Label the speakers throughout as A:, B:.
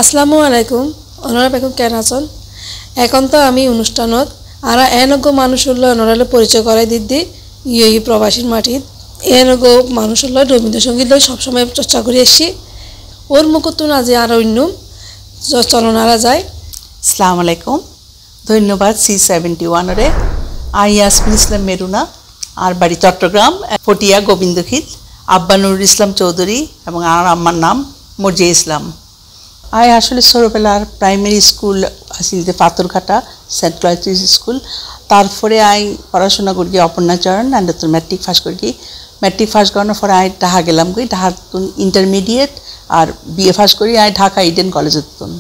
A: আসসালামু আলাইকুম ওনারা বেগম কেন আছেন এখন তো আমি অনুষ্ঠানত আর এনগ মানুষ হল ওনারা পরিচয় করাই দিদি ইয়ে প্রবাসীর মাটিত এনগ মানুষ হল রবীন্দ্রসঙ্গীত সবসময় চর্চা করে এসছি ওর মুখতুন আজ আর অন্য চলনারা যায়।
B: আসসালামু আলাইকুম ধন্যবাদ C71 রে আই ইয়াসমিন ইসলাম মেরুনা আর বাড়ি চট্টগ্রাম ফটিয়া গোবিন্দখিল আব্বা নুরুল ইসলাম চৌধুরী এবং আর আম্মার নাম মর্জিয়া ইসলাম। আই আসলে ছোটবেলার প্রাইমারি স্কুল আসিলতে পাথরঘাটা সেন্ট ক্লয়টিস স্কুল তারপরে আই পড়াশোনা করি অপর্ণাচরণ অ্যান্ড তো ম্যাট্রিক পাস করি ম্যাট্রিক পাস করানোর পরে আই ঢাকা গেলাম গই ঢাকা ইন্টারমিডিয়েট আর বিএ পাস করি আই ঢাকা ইডেন কলেজে তুন।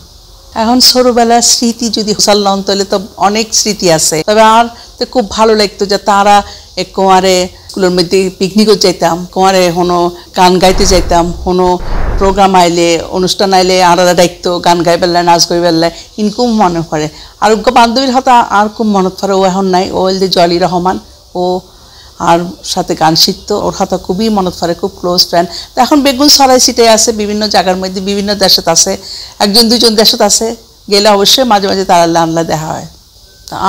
B: এখন ছোটবেলার স্মৃতি যদি হোসাল লন তাহলে তো অনেক স্মৃতি আছে তবে আর তো খুব ভালো লাগতো যে তারা এক কুমারে স্কুলের মধ্যে পিকনিকও যাইতাম কুমারে হনো গান গাইতে যাইতাম হনো প্রোগ্রাম আইলে অনুষ্ঠান আইলে আলাদা দায়িত্ব গান গাই পেলে নাচ গাই পেলে ইনকুম মনে পড়ে আর বান্ধবীর হয়তো আর খুব মনে পড়ে ও এখন নাই ও হল জলি রহমান ও আর সাথে গান শিখতো ওর হাতে খুবই মনে পড়ে খুব ক্লোজ ফ্রেন্ড তো এখন বেগুন সরাই সিটে আছে বিভিন্ন জায়গার মধ্যে বিভিন্ন দেশত আছে একজন দুজন দেশত আছে গেলে অবশ্যই মাঝে মাঝে তারা আনলা দেখা হয়।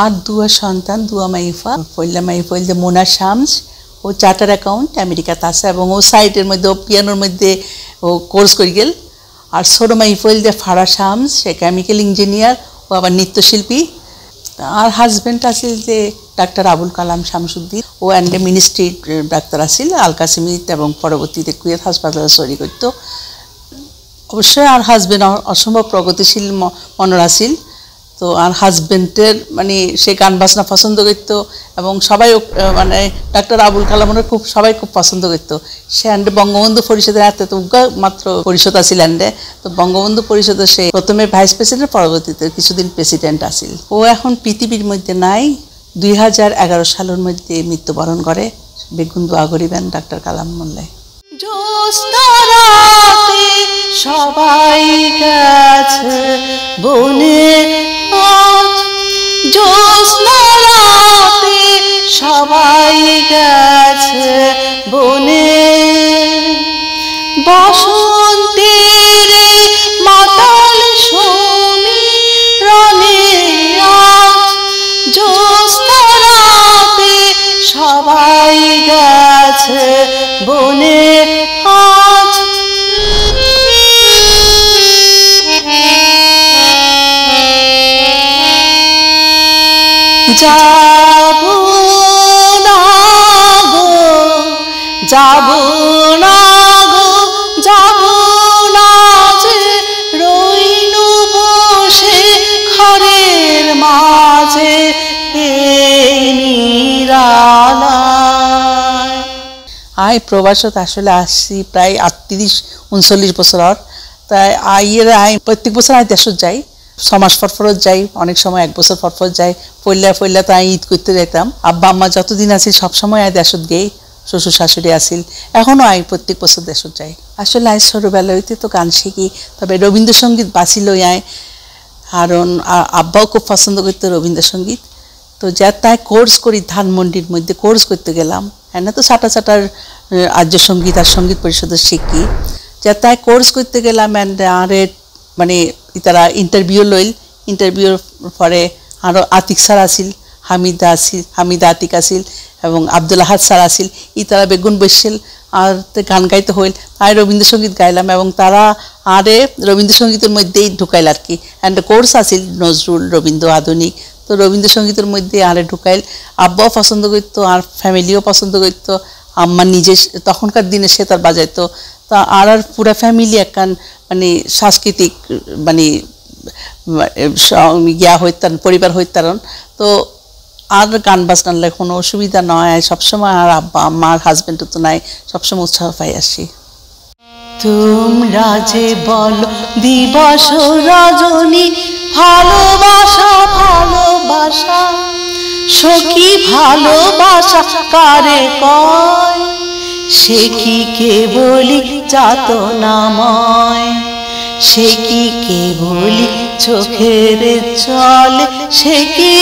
B: আর দুয়া সন্তান দুয়া মাইফা পইলে মোনা শামস ও চার্টার অ্যাকাউন্ট আমেরিকাতে আছে এবং ও সাইটের মধ্যে ও পিয়ানোর মধ্যে ও কোর্স করে গেল আর ছোট মাইফল যে ফারা শামস সে কেমিক্যাল ইঞ্জিনিয়ার ও আবার নৃত্যশিল্পী আর হাজব্যান্ড আছে যে ডাক্তার আবুল কালাম শামসুদ্দিন ও অ্যান্ড মিনিস্ট্রি ডাক্তার আছিল আলকাসিমিত এবং পরবর্তীতে কুয়েত হাসপাতালে সরি করত অবশ্যই আর হাজব্যান্ড অসম্ভব প্রগতিশীল মনের আছিল তো আর হাজব্যান্ডের মানে সে গান বাজনা পছন্দ করতো এবং সবাই মানে ডাক্তার আবুল কালামের খুব সবাই খুব পছন্দ করতো সে অ্যান্ডে বঙ্গবন্ধু পরিষদের হাতে তো মাত্র পরিষদ আছিল অ্যান্ডে তো বঙ্গবন্ধু পরিষদে সে প্রথমে ভাইস প্রেসিডেন্ট পরবর্তীতে কিছুদিন প্রেসিডেন্ট আছিল ও এখন পৃথিবীর মধ্যে নাই 2011 সালের মধ্যে মৃত্যুবরণ করে বেগুন দোয়া করিবেন ডাক্তার কালাম মোল্লায়।
C: সবাই গেছে বনে জ্যোৎস্নারাতে সবাই গেছে বনে বসন্তের মাতাল সমীরণে জ্যোৎস্নারাতে সবাই গেছে বনে আজ যাবো না গো যাবো না গো যাবো না যে রইনু বসে ঘরের মাঝে এই নিরালায়।
B: আই প্রবাসত আসলে আসছি প্রায় 38-39 বছর তাই আইয়ের আই প্রত্যেক বছর আই দেশত যাই 6 মাস পর যাই অনেক সময় 1 বছর পর যাই পইলা তো ঈদ করতে যাইতাম আব্বা আম্মা যতদিন আছে সব সময় আই দেশত গেই শ্বশুর শাশুড়ি আসিল এখনো আই প্রত্যেক বছর দেশত যাই। আসলে আই ছোটবেলা হইতে তো গান শিখি তবে রবীন্দ্রসঙ্গীত বাঁচি লই আয় কারণ আব্বাও খুব পছন্দ করতো রবীন্দ্রসঙ্গীত তো যা তাই কোর্স করি ধানমন্ডির মধ্যে কোর্স করতে গেলাম হ্যাঁ না তো সাটার আর্য সঙ্গীত আর সঙ্গীত পরিষদের শিখি যা তাই কোর্স করতে গেলাম অ্যান্ড আরে মানে তারা ইন্টারভিউ লইল ইন্টারভিউর পরে আরও আতিক স্যার আসিল হামিদা আতিক আসিল এবং আব্দুল আহাদ স্যার আসিল তারা বেগুন বসছিল আর গান গাইতে হইল তাই রবীন্দ্রসঙ্গীত গাইলাম এবং তারা আরে রবীন্দ্রসঙ্গীতের মধ্যেই ঢুকাইল আর কি অ্যান্ড কোর্স আসিল নজরুল রবীন্দ্র আধুনিক তো রবীন্দ্রসঙ্গীতের মধ্যে আরে ঢুকাইল আব্বাও পছন্দ করতো আর ফ্যামিলিও পছন্দ করতো আম্মা নিজে তখনকার দিনে সে তার বাজাইতো তা আর পুরা ফ্যামিলি একখান মানে সাংস্কৃতিক মানে ইয়া হইতাম পরিবার হইতারন তো আর গান বাজনার কোনো অসুবিধা নয় সবসময় আর আব্বা আম্মা আর হাজব্যান্ডও তো নাই সবসময় উৎসাহ পাই আসি।
C: তোমরা যে বলো দিবস রজনী ভালোবাসা ভালোবাসা সখী ভালোবাসা কারে কয় সে কি কেবলি যাতনাময় সে কি কেবলি চোখের চলে সে কি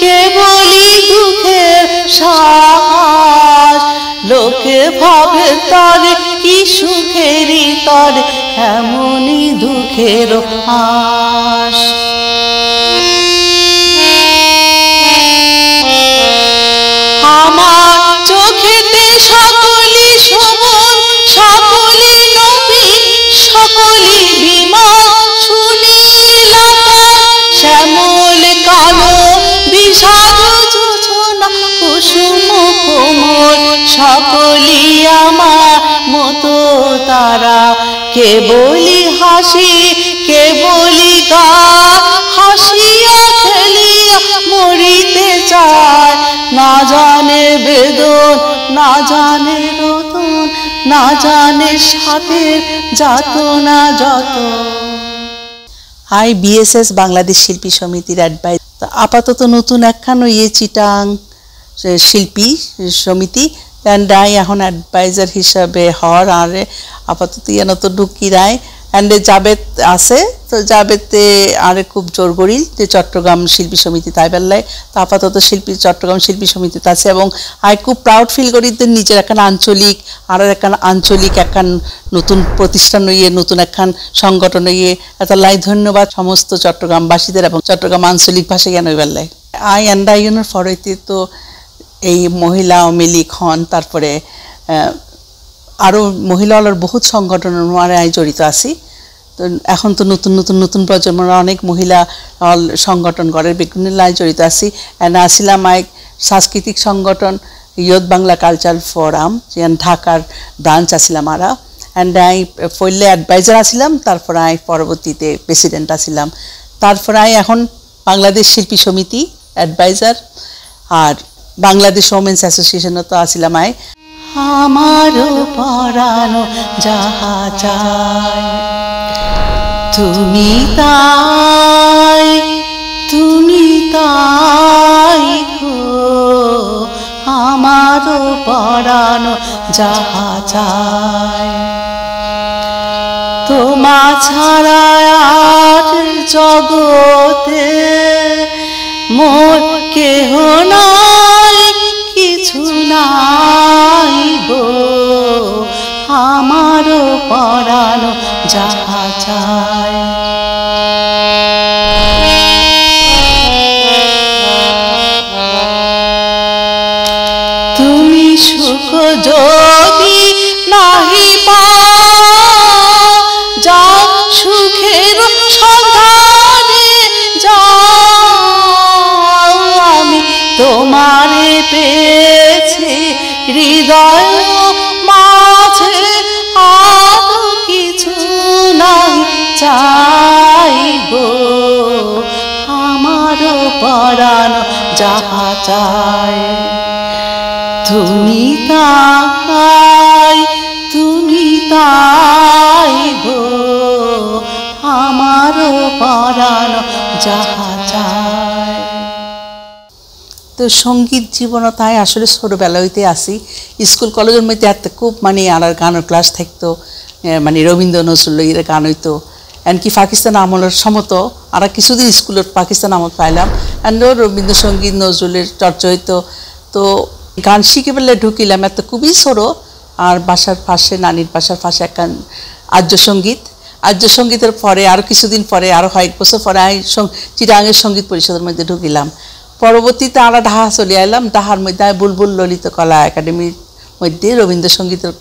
C: কেবলি দুঃখের শ্বাস লোকে ভাবে তরে কি সুখেরই তরে এমনই দুঃখের হাস আমার চোখেতে সকলি শোভন সকলি নবীন সকলি বিমান সুনীলতা শ্যামল কালো বিষাদ যোজনা কুসুম কোমল সকলি আমার মতো তারা কেবলি হাসি কেবলি গান হাসিয়া খেলিয়া মরিতে চায় না জানে বেদন না জানে রতন না জানে সাথে যাত না যত
B: আই বিএসএস বাংলাদেশ শিল্পী সমিতির অ্যাডভাইস আপাতত নতুন একখান চিটাং শিল্পী সমিতি অ্যান্ড আই এখন অ্যাডভাইজার হিসাবে হর আর আপাতত তো ঢুকি রায় অ্যান্ড জাবেদ আছে তো জাবেদে আরে খুব জোর করিল যে চট্টগ্রাম শিল্পী সমিতি তাই বেলায় তো আপাতত চট্টগ্রাম শিল্পী সমিতিতে আছে এবং আই খুব প্রাউড ফিল করি যে নিজের একখান আঞ্চলিক আর একখান আঞ্চলিক একখান নতুন প্রতিষ্ঠান হইয়ে নতুন একখান সংগঠন হইয়ে এত লাই ধন্যবাদ সমস্ত চট্টগ্রামবাসীদের এবং চট্টগ্রাম আঞ্চলিক ভাষা জ্ঞান হইবার লাই আই অ্যান্ড আইনের ফরইতে তো এই মহিলা আওয়ামী লীগ হন তারপরে আরও মহিলার বহুত সংগঠনের আই জড়িত আছি তো এখন তো নতুন প্রজন্মের অনেক মহিলা সংগঠন করে বিভিন্ন লাই জড়িত আছি অ্যান্ড আসিলাম আই সাংস্কৃতিক সংগঠন ইয়ত বাংলা কালচার ফোরাম যেন ঢাকার ব্রাঞ্চ আসিলাম আরা অ্যান্ড আই পড়লে অ্যাডভাইজার আসিলাম তারপর আই পরবর্তীতে প্রেসিডেন্ট আসিলাম তারপর আই এখন বাংলাদেশ শিল্পী সমিতি অ্যাডভাইজার আর বাংলাদেশ ওমেন্স অ্যাসোসিয়েশনও তো আসিলাম আই
C: আমারও পরানো যাহা চায় তুমি তাই গো আমারও পরানো যাহা চায় তোমা ছাড়া আর জগতে মোর কেহ নাই কিছু নাই গো আমারও পরানো যাহা চায় তুমি সুখ যদি নাহি পাও যাও সুখের সন্ধানে যাও আমি তোমারে পেয়েছি হৃদয় মাঝে আর কিছু নাই চাই গো আমারও পরানো যাহা চায় তুমি তাই গো আমারও পরানো যাহা চায়
B: তো সঙ্গীত জীবনও তাই আসলে ছোটোবেলা হইতে আসি স্কুল কলেজের মধ্যে এত খুব মানে আর গানের ক্লাস থাকতো মানে রবীন্দ্র নজরুল এর গান হইতো এমনকি পাকিস্তান আমলের সমত আর কিছুদিন স্কুলের পাকিস্তান আমল পাইলাম এন্ড রবীন্দ্রসঙ্গীত নজরুলের চর্চা হইতো তো গান শিখে পেলে ঢুকিলাম এত খুবই ছোটো আর বাসার পাশে নানির বাসার পাশে একখান আর্য সঙ্গীতের পরে আরও কিছুদিন পরে আরও কয়েক বছর পরে আমি চিটাগাংয়ের সঙ্গীত পরিষদের মধ্যে ঢুকিলাম পরবর্তীতে আমরা ঢাকা চলে এলাম ঢাকার মধ্যে আমি বুলবুল ললিত কলা একাডেমির মধ্যে রবীন্দ্রসঙ্গীতের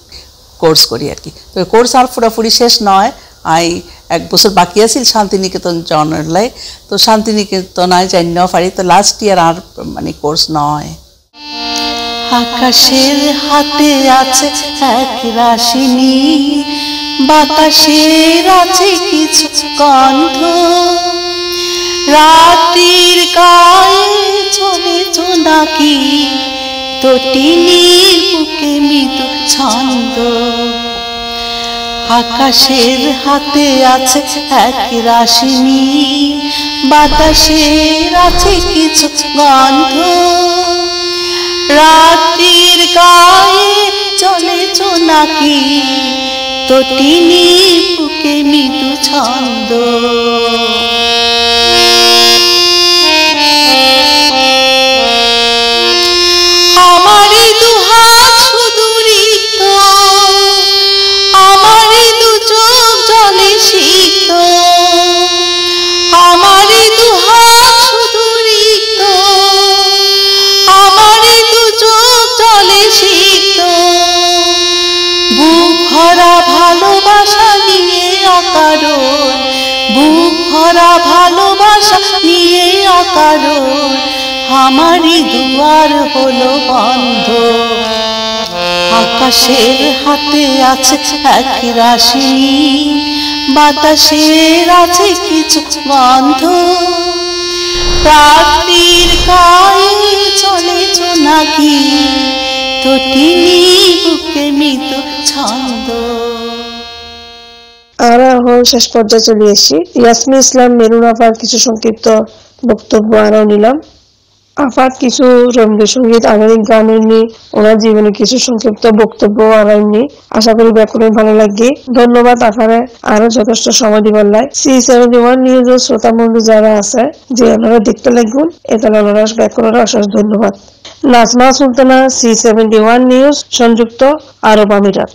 B: কোর্স করি আর কি তো কোর্স আর পুরোপুরি শেষ নয় আই এক বছর বাকি আছিল শান্তিনিকেতন জনলাই তো শান্তিনিকেতন আই যাই ন পারি তো লাস্ট ইয়ার আর মানে কোর্স নয়
C: আকাশের হাতে আছে এক রাশি নীল বাতাসের আছে কিছু গন্ধ রাত্রির গায়ে চলে জোনাকি তটিনীর বুকে মৃদু ছন্দ আকাশের হাতে আছে এক রাশি নীল বাতাসের আছে কিছু গন্ধ রাত্রির গায়ে চলে জোনাকি তটিনীর বুকে মৃদু ছন্দ আমারই দুহাত শুধু অকারণ, বুক ভরা ভালোবাসা নিয়ে অকারণ আমারই দুয়ার হলো বন্ধ। আকাশের হাতে আছে এক রাশি নীল, বাতাসের আছে কিছু গন্ধ, রাত্রির গায়ে চলে জোনাকি, তটিনী বুকে মৃদু ছন্দ।
A: আমরা এখন শেষ পর্যায়ে চলে এসেছি। ইয়াসমিন ইসলাম মেরুন আফার কিছু সংক্ষিপ্ত বক্তব্য আরও নিলাম। আফার কিছু রবীন্দ্রসঙ্গীত আধুনিক গান নিয়ে ওনার জীবনে কিছু সংক্ষিপ্ত বক্তব্য আরও নিয়ে আশা করি ব্যাকরণ ভালো লাগবে। ধন্যবাদ আফারে আরো যথেষ্ট সময় দিবার লাই। C71 নিউজের শ্রোতা বন্ধু যারা আছে যে ওনারা দেখতে লাগবেন, এখানে ওনারা ব্যাকরণের অশেষ ধন্যবাদ। নাজমা সুলতানা, C71 নিউজ, সংযুক্ত আরব আমিরাত।